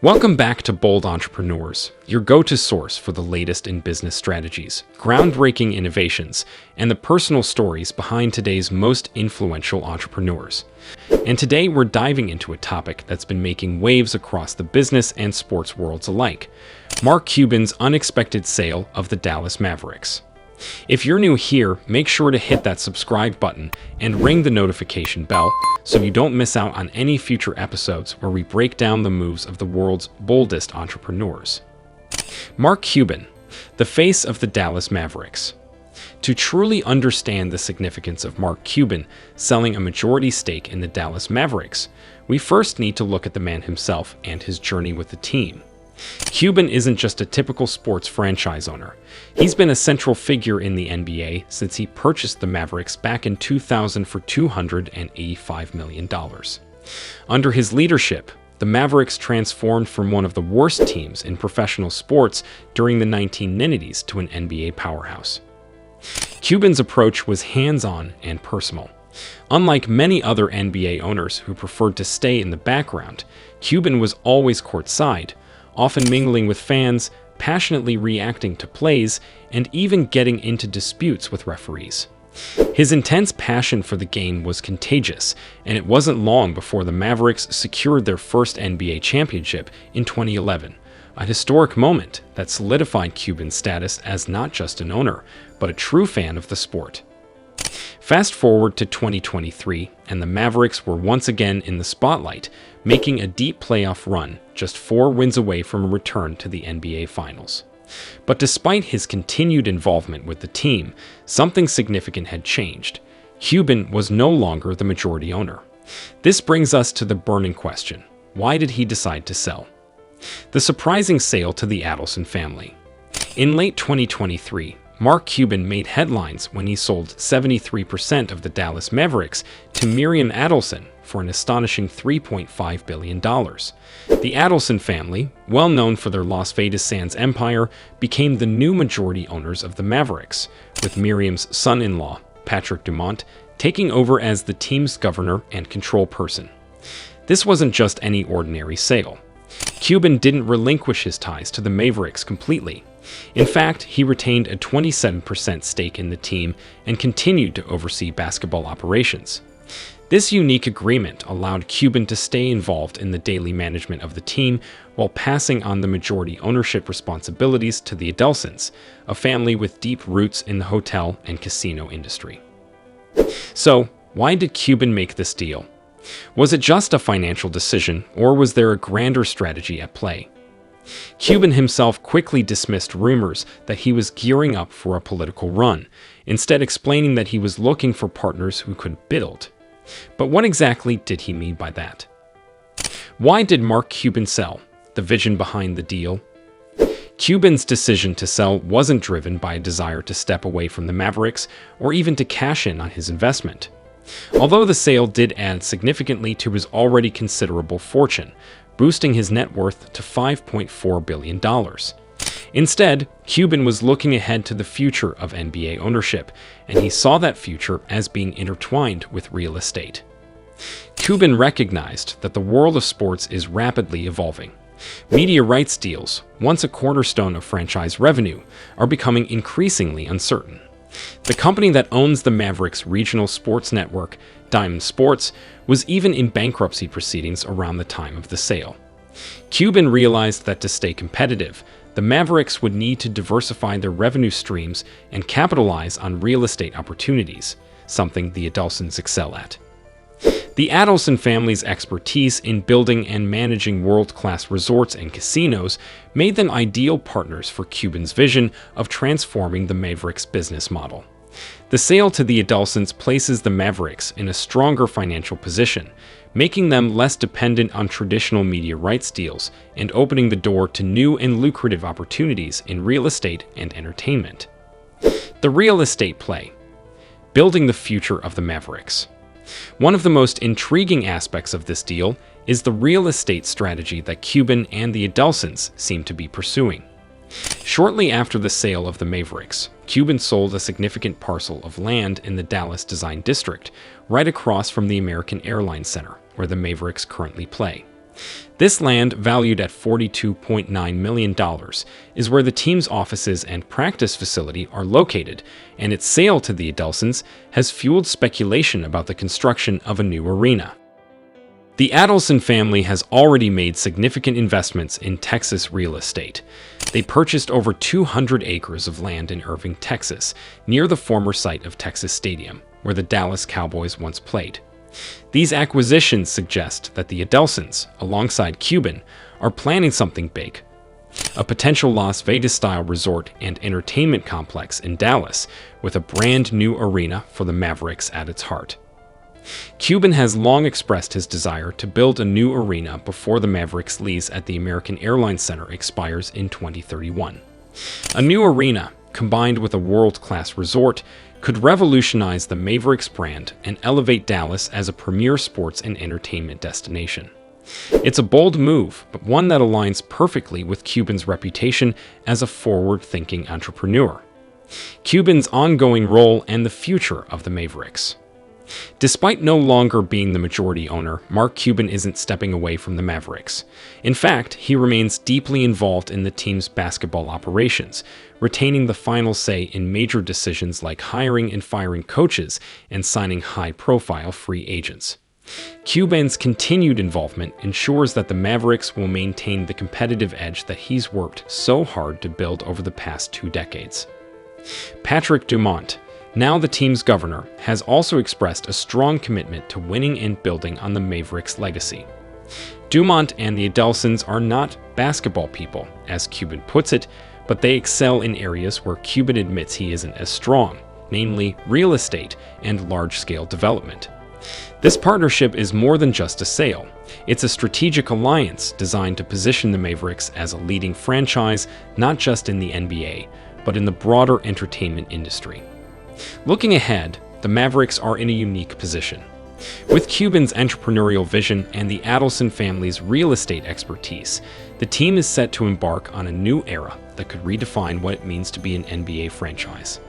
Welcome back to Bold Entrepreneurs, your go-to source for the latest in business strategies, groundbreaking innovations, and the personal stories behind today's most influential entrepreneurs. And today we're diving into a topic that's been making waves across the business and sports worlds alike: Mark Cuban's unexpected sale of the Dallas Mavericks. If you're new here, make sure to hit that subscribe button and ring the notification bell so you don't miss out on any future episodes where we break down the moves of the world's boldest entrepreneurs. Mark Cuban, the face of the Dallas Mavericks. To truly understand the significance of Mark Cuban selling a majority stake in the Dallas Mavericks, we first need to look at the man himself and his journey with the team. Cuban isn't just a typical sports franchise owner. He's been a central figure in the NBA since he purchased the Mavericks back in 2000 for $285 million. Under his leadership, the Mavericks transformed from one of the worst teams in professional sports during the 1990s to an NBA powerhouse. Cuban's approach was hands-on and personal. Unlike many other NBA owners who preferred to stay in the background, Cuban was always courtside, often mingling with fans, passionately reacting to plays, and even getting into disputes with referees. His intense passion for the game was contagious, and it wasn't long before the Mavericks secured their first NBA championship in 2011, a historic moment that solidified Cuban's status as not just an owner, but a true fan of the sport. Fast forward to 2023, and the Mavericks were once again in the spotlight, making a deep playoff run, just 4 wins away from a return to the NBA Finals. But despite his continued involvement with the team, something significant had changed. Cuban was no longer the majority owner. This brings us to the burning question: why did he decide to sell? The surprising sale to the Adelson family. In late 2023, Mark Cuban made headlines when he sold 73% of the Dallas Mavericks to Miriam Adelson for an astonishing $3.5 billion. The Adelson family, well known for their Las Vegas Sands empire, became the new majority owners of the Mavericks, with Miriam's son-in-law, Patrick Dumont, taking over as the team's governor and control person. This wasn't just any ordinary sale. Cuban didn't relinquish his ties to the Mavericks completely. In fact, he retained a 27% stake in the team and continued to oversee basketball operations. This unique agreement allowed Cuban to stay involved in the daily management of the team while passing on the majority ownership responsibilities to the Adelsons, a family with deep roots in the hotel and casino industry. So, why did Cuban make this deal? Was it just a financial decision, or was there a grander strategy at play? Cuban himself quickly dismissed rumors that he was gearing up for a political run, instead explaining that he was looking for partners who could build. But what exactly did he mean by that? Why did Mark Cuban sell? The vision behind the deal? Cuban's decision to sell wasn't driven by a desire to step away from the Mavericks or even to cash in on his investment. Although the sale did add significantly to his already considerable fortune, boosting his net worth to $5.4 billion. Instead, Cuban was looking ahead to the future of NBA ownership, and he saw that future as being intertwined with real estate. Cuban recognized that the world of sports is rapidly evolving. Media rights deals, once a cornerstone of franchise revenue, are becoming increasingly uncertain. The company that owns the Mavericks' regional sports network, Diamond Sports, was even in bankruptcy proceedings around the time of the sale. Cuban realized that to stay competitive, the Mavericks would need to diversify their revenue streams and capitalize on real estate opportunities, something the Adelsons excel at. The Adelson family's expertise in building and managing world-class resorts and casinos made them ideal partners for Cuban's vision of transforming the Mavericks' business model. The sale to the Adelsons places the Mavericks in a stronger financial position, making them less dependent on traditional media rights deals and opening the door to new and lucrative opportunities in real estate and entertainment. The real estate play. Building the future of the Mavericks. One of the most intriguing aspects of this deal is the real estate strategy that Cuban and the Adelsons seem to be pursuing. Shortly after the sale of the Mavericks, Cuban sold a significant parcel of land in the Dallas Design District, right across from the American Airlines Center, where the Mavericks currently play. This land, valued at $42.9 million, is where the team's offices and practice facility are located, and its sale to the Adelsons has fueled speculation about the construction of a new arena. The Adelson family has already made significant investments in Texas real estate. They purchased over 200 acres of land in Irving, Texas, near the former site of Texas Stadium, where the Dallas Cowboys once played. These acquisitions suggest that the Adelsons, alongside Cuban, are planning something big. A potential Las Vegas-style resort and entertainment complex in Dallas, with a brand new arena for the Mavericks at its heart. Cuban has long expressed his desire to build a new arena before the Mavericks' lease at the American Airlines Center expires in 2031. A new arena, combined with a world-class resort, could revolutionize the Mavericks brand and elevate Dallas as a premier sports and entertainment destination. It's a bold move, but one that aligns perfectly with Cuban's reputation as a forward-thinking entrepreneur, Cuban's ongoing role, and the future of the Mavericks. Despite no longer being the majority owner, Mark Cuban isn't stepping away from the Mavericks. In fact, he remains deeply involved in the team's basketball operations, retaining the final say in major decisions like hiring and firing coaches and signing high-profile free agents. Cuban's continued involvement ensures that the Mavericks will maintain the competitive edge that he's worked so hard to build over the past 2 decades. Patrick Dumont, now the team's governor, has also expressed a strong commitment to winning and building on the Mavericks' legacy. Dumont and the Adelsons are not basketball people, as Cuban puts it, but they excel in areas where Cuban admits he isn't as strong, namely real estate and large-scale development. This partnership is more than just a sale. It's a strategic alliance designed to position the Mavericks as a leading franchise, not just in the NBA, but in the broader entertainment industry. Looking ahead, the Mavericks are in a unique position. With Cuban's entrepreneurial vision and the Adelson family's real estate expertise, the team is set to embark on a new era that could redefine what it means to be an NBA franchise.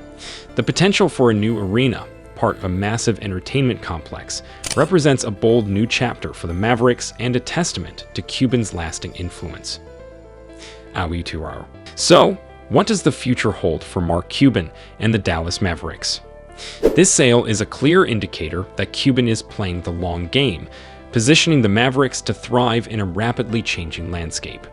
The potential for a new arena, part of a massive entertainment complex, represents a bold new chapter for the Mavericks and a testament to Cuban's lasting influence. So, what does the future hold for Mark Cuban and the Dallas Mavericks? This sale is a clear indicator that Cuban is playing the long game, positioning the Mavericks to thrive in a rapidly changing landscape.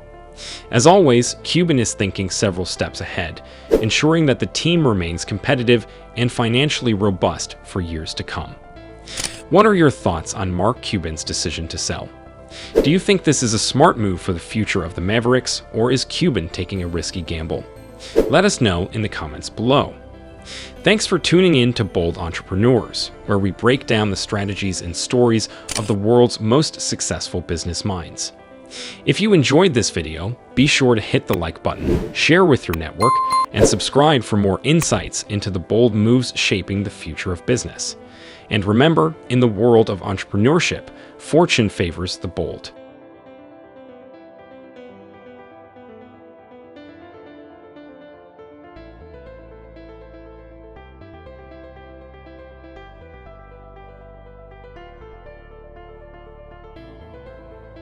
As always, Cuban is thinking several steps ahead, ensuring that the team remains competitive and financially robust for years to come. What are your thoughts on Mark Cuban's decision to sell? Do you think this is a smart move for the future of the Mavericks, or is Cuban taking a risky gamble? Let us know in the comments below. Thanks for tuning in to Bold Entrepreneurs, where we break down the strategies and stories of the world's most successful business minds. If you enjoyed this video, be sure to hit the like button, share with your network, and subscribe for more insights into the bold moves shaping the future of business. And remember, in the world of entrepreneurship, fortune favors the bold.